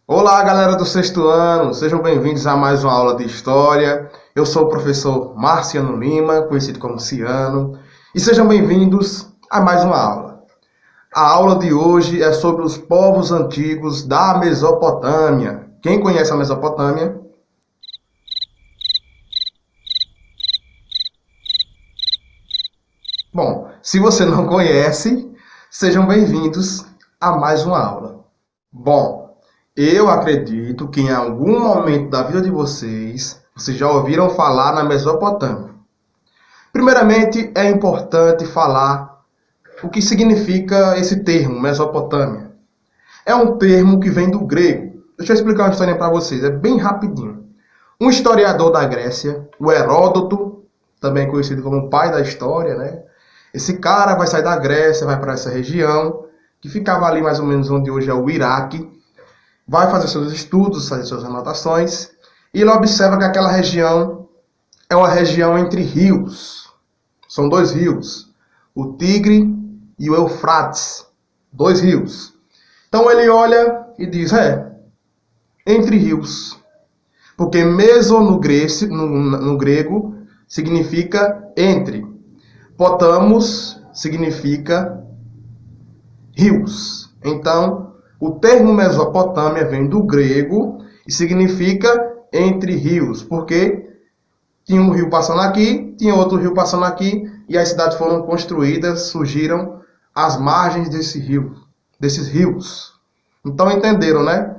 Olá, galera do sexto ano, sejam bem-vindos a mais uma aula de História. Eu sou o professor Marciano Lima, conhecido como Ciano, e sejam bem-vindos a mais uma aula. A aula de hoje é sobre os povos antigos da Mesopotâmia. Quem conhece a Mesopotâmia? Bom, se você não conhece, sejam bem-vindos a mais uma aula. Bom, eu acredito que em algum momento da vida de vocês já ouviram falar na Mesopotâmia. Primeiramente, é importante falar o que significa esse termo, Mesopotâmia. É um termo que vem do grego. Deixa eu explicar uma história para vocês, é bem rapidinho. Um historiador da Grécia, o Heródoto, também conhecido como o pai da história, né? Esse cara vai sair da Grécia, vai para essa região, que ficava ali mais ou menos onde hoje é o Iraque, vai fazer seus estudos, fazer suas anotações, e ele observa que aquela região é uma região entre rios. São dois rios, o Tigre e o Eufrates, dois rios. Então ele olha e diz, entre rios. Porque meso no grego significa entre. Potamos significa rios. Então, o termo Mesopotâmia vem do grego e significa entre rios, porque tinha um rio passando aqui, tinha outro rio passando aqui, e as cidades foram construídas, surgiram às margens desses rios. Então entenderam, né?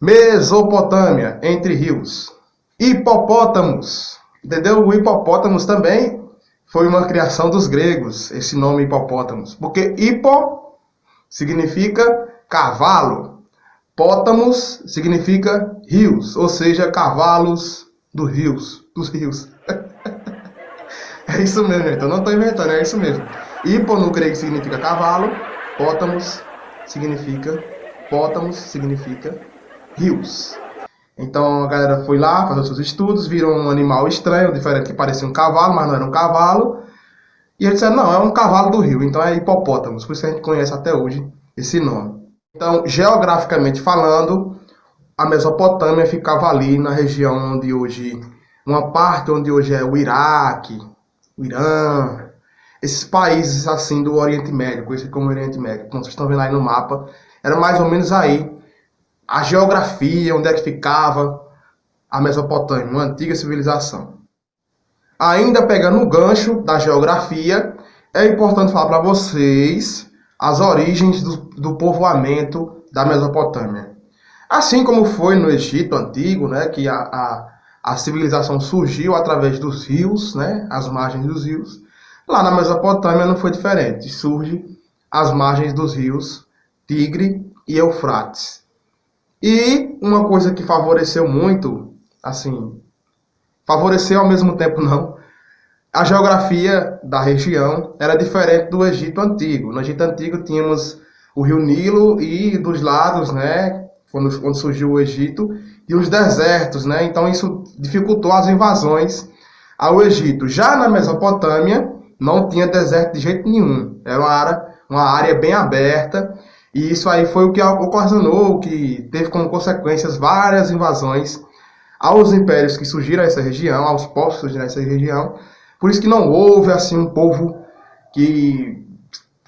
Mesopotâmia, entre rios. Hipopótamos, entendeu? O hipopótamos também foi uma criação dos gregos, esse nome hipopótamos. Porque hipo significa cavalo, pótamos significa rios, ou seja, cavalos dos rios. É isso mesmo, gente. Eu não estou inventando, é isso mesmo. Hipo no grego significa cavalo, pótamos significa rios. Então a galera foi lá fazer seus estudos, viram um animal estranho, diferente, que parecia um cavalo, mas não era um cavalo. E eles disseram, não, é um cavalo do rio, então é hipopótamos, por isso que a gente conhece até hoje esse nome. Então, geograficamente falando, a Mesopotâmia ficava ali na região onde hoje, uma parte onde hoje é o Iraque, o Irã, esses países assim do Oriente Médio, conhecido como Oriente Médio, como vocês estão vendo aí no mapa, era mais ou menos aí a geografia, onde é que ficava a Mesopotâmia, uma antiga civilização. Ainda pegando o gancho da geografia, é importante falar para vocês as origens do povoamento da Mesopotâmia. Assim como foi no Egito Antigo, né, que a civilização surgiu através dos rios, né, as margens dos rios, lá na Mesopotâmia não foi diferente. Surge às margens dos rios Tigre e Eufrates. E uma coisa que favoreceu muito, assim, favoreceu ao mesmo tempo não, a geografia da região era diferente do Egito Antigo. No Egito Antigo tínhamos o rio Nilo e dos lados, né, onde surgiu o Egito, e os desertos, né, então isso dificultou as invasões ao Egito. Já na Mesopotâmia não tinha deserto de jeito nenhum, era uma área bem aberta, e isso aí foi o que ocasionou, que teve como consequências várias invasões aos impérios que surgiram nessa região, aos povos que surgiram nessa região. Por isso que não houve assim um povo que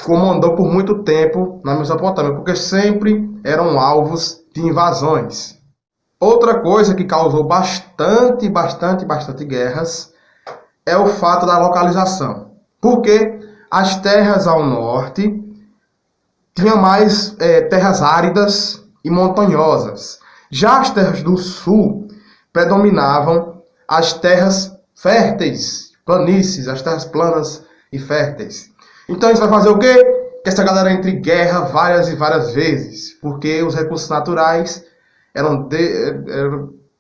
comandou por muito tempo na Mesopotâmia, porque sempre eram alvos de invasões. Outra coisa que causou bastante guerras é o fato da localização. Porque as terras ao norte tinha mais terras áridas e montanhosas. Já as terras do sul predominavam as terras férteis, planícies, as terras planas e férteis. Então isso vai fazer o quê? Que essa galera entre em guerra várias e várias vezes, porque os recursos naturais eram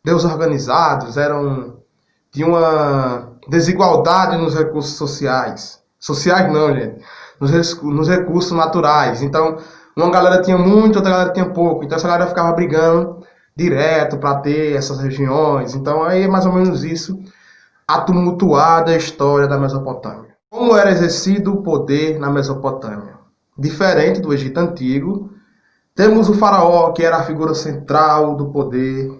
desorganizados, tinha uma desigualdade nos recursos sociais. Sociais não, gente. Nos recursos naturais. Então, uma galera tinha muito, outra galera tinha pouco. Então, essa galera ficava brigando direto para ter essas regiões. Então, aí é mais ou menos isso, a tumultuada história da Mesopotâmia. Como era exercido o poder na Mesopotâmia? Diferente do Egito Antigo, Temos o faraó, que era a figura central do poder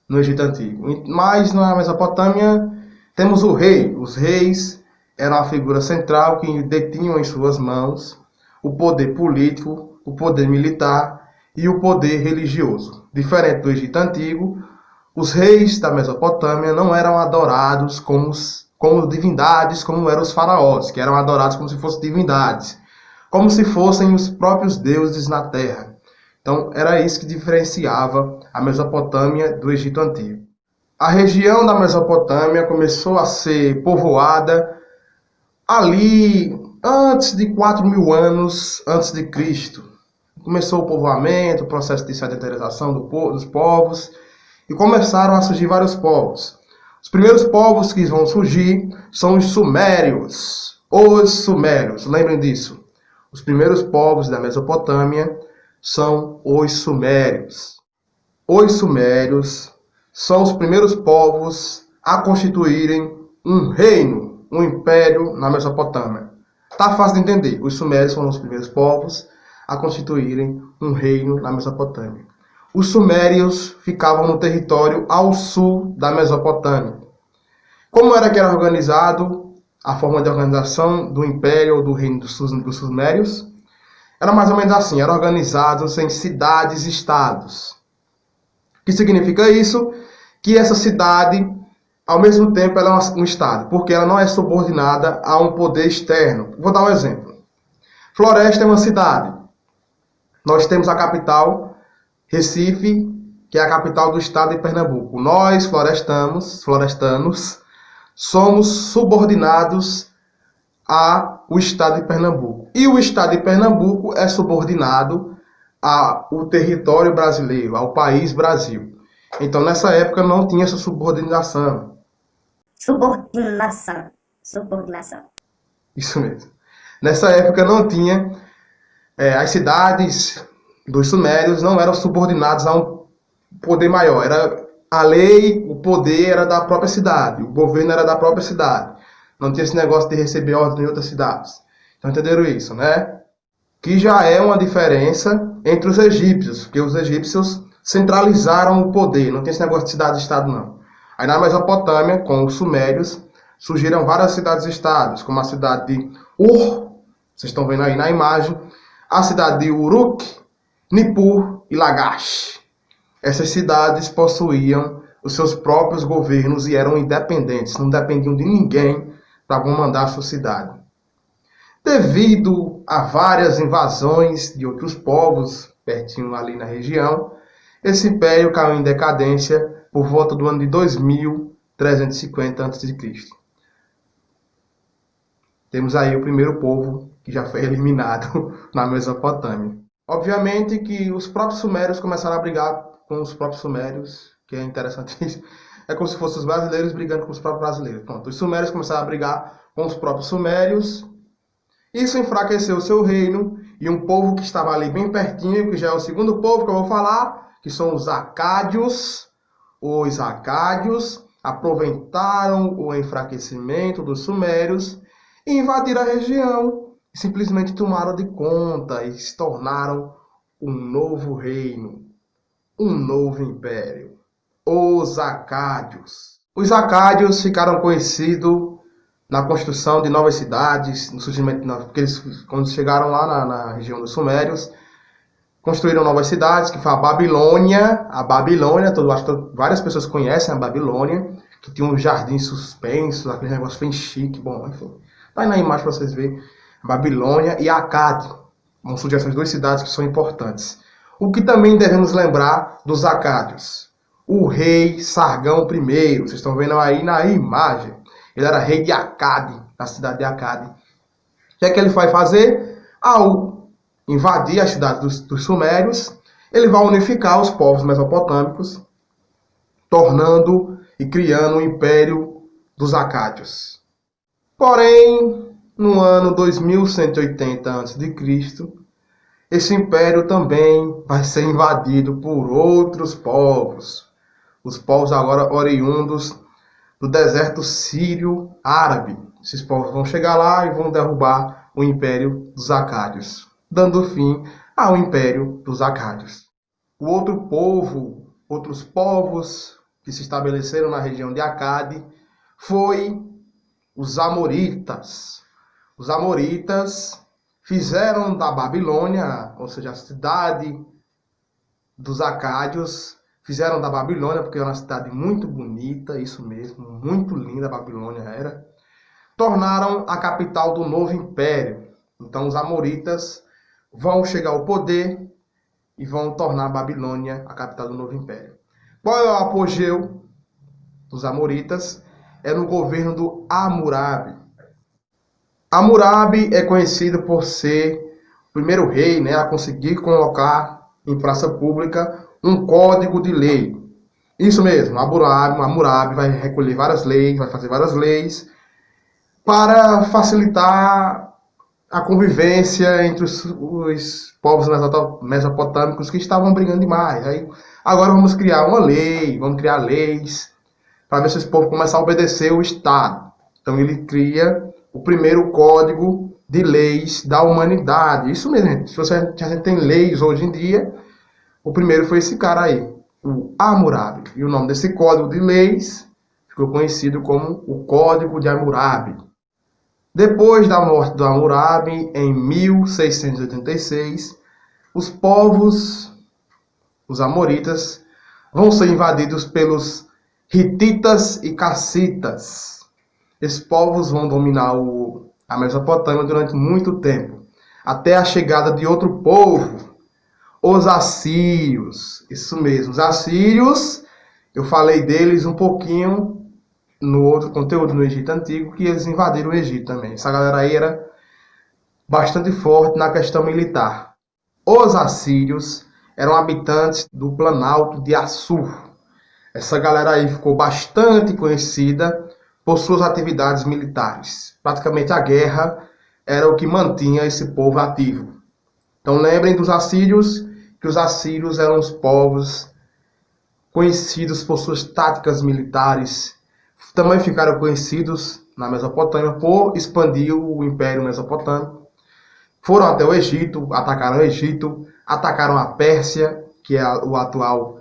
no Egito Antigo. Mas na Mesopotâmia temos o rei. Os reis eram a figura central que detinham em suas mãos o poder político, o poder militar e o poder religioso. Diferente do Egito Antigo, os reis da Mesopotâmia não eram adorados como divindades, como eram os faraós, que eram adorados como se fossem divindades, como se fossem os próprios deuses na terra. Então, era isso que diferenciava a Mesopotâmia do Egito Antigo. A região da Mesopotâmia começou a ser povoada ali antes de 4.000 anos antes de Cristo. Começou o povoamento, o processo de sedentarização dos povos, e começaram a surgir vários povos. Os primeiros povos que vão surgir são os sumérios. Os sumérios, lembrem disso. Os primeiros povos da Mesopotâmia são os sumérios. Os sumérios são os primeiros povos a constituírem um reino, um império na Mesopotâmia. Tá fácil de entender. Os sumérios foram os primeiros povos a constituírem um reino na Mesopotâmia. Os sumérios ficavam no território ao sul da Mesopotâmia. Como era que era organizado a forma de organização do império ou do reino dos sumérios? Era mais ou menos assim, eram organizados em cidades-estados. O que significa isso? Que essa cidade, ao mesmo tempo, ela é um estado, porque ela não é subordinada a um poder externo. Vou dar um exemplo. Floresta é uma cidade. Nós temos a capital, Recife, que é a capital do estado de Pernambuco. Nós, florestanos, somos subordinados ao estado de Pernambuco. E o estado de Pernambuco é subordinado ao território brasileiro, ao país Brasil. Então, nessa época, não tinha essa subordinação. Subordinação. Isso mesmo. Nessa época, não tinha... as cidades dos sumérios não eram subordinadas a um poder maior. Era a lei, o poder era da própria cidade. O governo era da própria cidade. Não tinha esse negócio de receber ordem em outras cidades. Então, entenderam isso, né? Que já é uma diferença entre os egípcios, porque os egípcios centralizaram o poder, não tem esse negócio de cidade-estado, não. Aí na Mesopotâmia, com os sumérios, surgiram várias cidades-estados, como a cidade de Ur, vocês estão vendo aí na imagem, a cidade de Uruk, Nippur e Lagash. Essas cidades possuíam os seus próprios governos e eram independentes, não dependiam de ninguém para comandar a sua cidade. Devido a várias invasões de outros povos, pertinho ali na região, esse império caiu em decadência por volta do ano de 2350 a.C. Temos aí o primeiro povo que já foi eliminado na Mesopotâmia. Obviamente que os próprios sumérios começaram a brigar com os próprios sumérios, que é interessantíssimo. É como se fossem os brasileiros brigando com os próprios brasileiros. Pronto, os sumérios começaram a brigar com os próprios sumérios. Isso enfraqueceu o seu reino, e um povo que estava ali bem pertinho, que já é o segundo povo que eu vou falar, que são os acádios. Os acádios aproveitaram o enfraquecimento dos sumérios e invadiram a região. E simplesmente tomaram de conta e se tornaram um novo reino, um novo império. Os acádios. Os acádios ficaram conhecidos na construção de novas cidades, no surgimento, porque eles, quando chegaram lá na região dos sumérios, construíram novas cidades, que foi a Babilônia. A Babilônia, acho que várias pessoas conhecem a Babilônia, que tinha um jardim suspenso, aquele negócio bem chique, bom, enfim. Tá aí na imagem para vocês verem. Babilônia e Acade. Vão surgir essas duas cidades que são importantes. O que também devemos lembrar dos acádios? O rei Sargão I, vocês estão vendo aí na imagem. Ele era rei de Acade, na cidade de Acade. O que é que ele vai fazer? Ao invadir a cidade dos sumérios, ele vai unificar os povos mesopotâmicos, tornando e criando o império dos acádios. Porém, no ano 2180 a.C., esse império também vai ser invadido por outros povos. Os povos agora oriundos do deserto sírio árabe. Esses povos vão chegar lá e vão derrubar o império dos acádios, dando fim ao Império dos Acádios. O outros povos que se estabeleceram na região de Acade foi os amoritas. Os amoritas fizeram da Babilônia, ou seja, a cidade dos Acádios, fizeram da Babilônia, porque era uma cidade muito bonita, isso mesmo, muito linda a Babilônia era, tornaram a capital do novo império. Então os amoritas vão chegar ao poder e vão tornar a Babilônia a capital do novo império. Qual é o apogeu dos amoritas? É no governo do Hammurabi. Hammurabi é conhecido por ser o primeiro rei, né, a conseguir colocar em praça pública um código de lei. Isso mesmo, Hammurabi vai recolher várias leis, vai fazer várias leis para facilitar a convivência entre os povos mesopotâmicos que estavam brigando demais. Aí, agora vamos criar uma lei, vamos criar leis para ver se esse povo começa a obedecer o Estado. Então ele cria o primeiro código de leis da humanidade. Isso mesmo, gente. Se a gente tem leis hoje em dia, o primeiro foi esse cara aí, o Hammurabi. E o nome desse código de leis ficou conhecido como o Código de Hammurabi. Depois da morte do Hammurabi, em 1686, os povos, os amoritas, vão ser invadidos pelos hititas e cassitas. Esses povos vão dominar a Mesopotâmia durante muito tempo, até a chegada de outro povo, os assírios. Isso mesmo, os assírios, eu falei deles um pouquinho no outro conteúdo no Egito Antigo, que eles invadiram o Egito também. Essa galera aí era bastante forte na questão militar. Os assírios eram habitantes do Planalto de Assur. Essa galera aí ficou bastante conhecida por suas atividades militares. Praticamente a guerra era o que mantinha esse povo ativo. Então lembrem dos assírios, que os assírios eram os povos conhecidos por suas táticas militares. Também ficaram conhecidos na Mesopotâmia por expandir o Império Mesopotâmico. Foram até o Egito, atacaram a Pérsia, que é o atual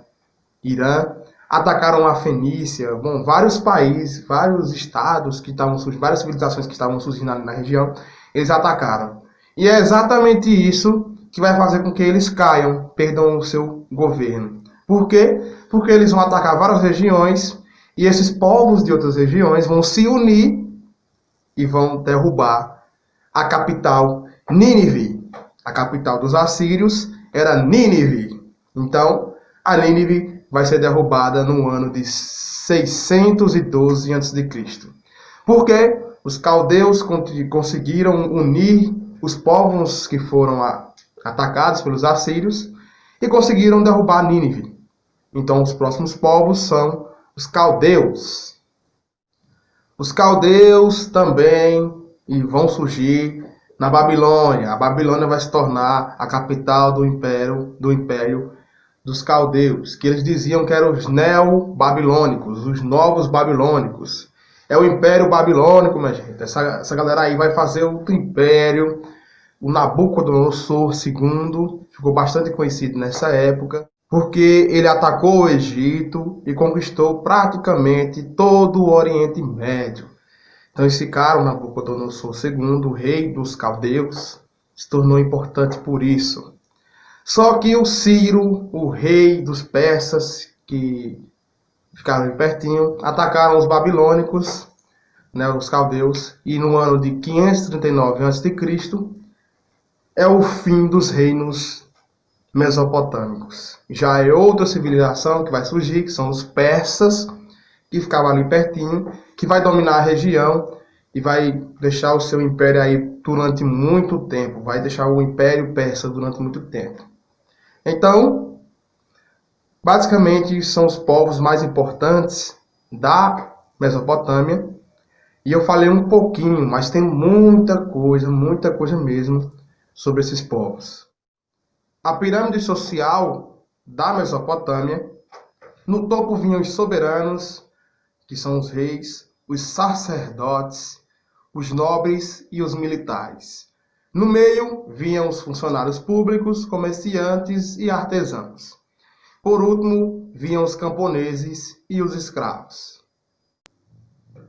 Irã, atacaram a Fenícia, vários países, vários estados que estavam surgindo, várias civilizações que estavam surgindo na região, eles atacaram. E é exatamente isso que vai fazer com que eles caiam, perdam o seu governo. Por quê? Porque eles vão atacar várias regiões e esses povos de outras regiões vão se unir e vão derrubar a capital Nínive. A capital dos assírios era Nínive. Então, a Nínive vai ser derrubada no ano de 612 a.C. Por quê? Os caldeus conseguiram unir os povos que foram atacados pelos assírios e conseguiram derrubar Nínive. Então, os próximos povos são os caldeus. Os caldeus também vão surgir na Babilônia. A Babilônia vai se tornar a capital do império dos caldeus, que eles diziam que eram os neo-babilônicos, os novos babilônicos. É o Império Babilônico, minha gente. Essa galera aí vai fazer outro império. O Nabucodonosor II ficou bastante conhecido nessa época, porque ele atacou o Egito e conquistou praticamente todo o Oriente Médio. Então esse cara, o Nabucodonosor II, o rei dos caldeus, se tornou importante por isso. Só que o Ciro, o rei dos persas, que ficaram ali pertinho, atacaram os babilônicos, né, os caldeus, e no ano de 539 a.C., é o fim dos reinos mesopotâmicos. Já é outra civilização que vai surgir, que são os persas, que ficavam ali pertinho, que vai dominar a região e vai deixar o seu império aí durante muito tempo, vai deixar o Império Persa durante muito tempo. Então, basicamente, são os povos mais importantes da Mesopotâmia. E eu falei um pouquinho, mas tem muita coisa mesmo sobre esses povos. A pirâmide social da Mesopotâmia, no topo vinham os soberanos, que são os reis, os sacerdotes, os nobres e os militares. No meio vinham os funcionários públicos, comerciantes e artesãos. Por último, vinham os camponeses e os escravos.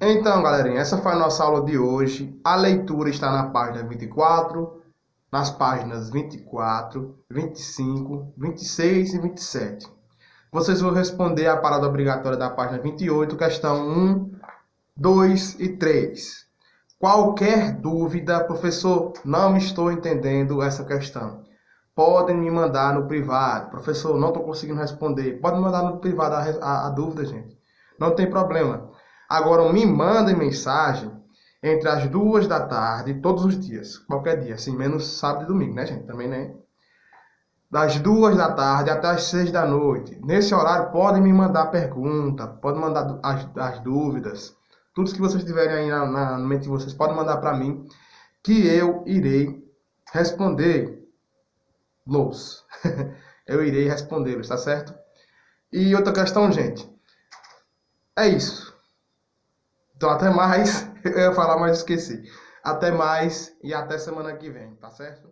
Então, galerinha, essa foi a nossa aula de hoje. A leitura está na página 24, nas páginas 24, 25, 26 e 27. Vocês vão responder a parada obrigatória da página 28, questão 1, 2 e 3. Qualquer dúvida, professor, não estou entendendo essa questão, podem me mandar no privado. Professor, não estou conseguindo responder. Pode me mandar no privado a dúvida, gente. Não tem problema. Agora, me mandem mensagem entre as 2 da tarde, todos os dias. Qualquer dia, assim, menos sábado e domingo, né, gente? Também, né? Das 2 da tarde até as 6 da noite. Nesse horário, podem me mandar pergunta, podem mandar as dúvidas. Tudo que vocês tiverem aí na mente de vocês, podem mandar para mim, que eu irei responder-los. Eu irei respondê-los, tá certo? E outra questão, gente. É isso. Então, até mais. Eu ia falar, mas esqueci. Até mais e até semana que vem, tá certo?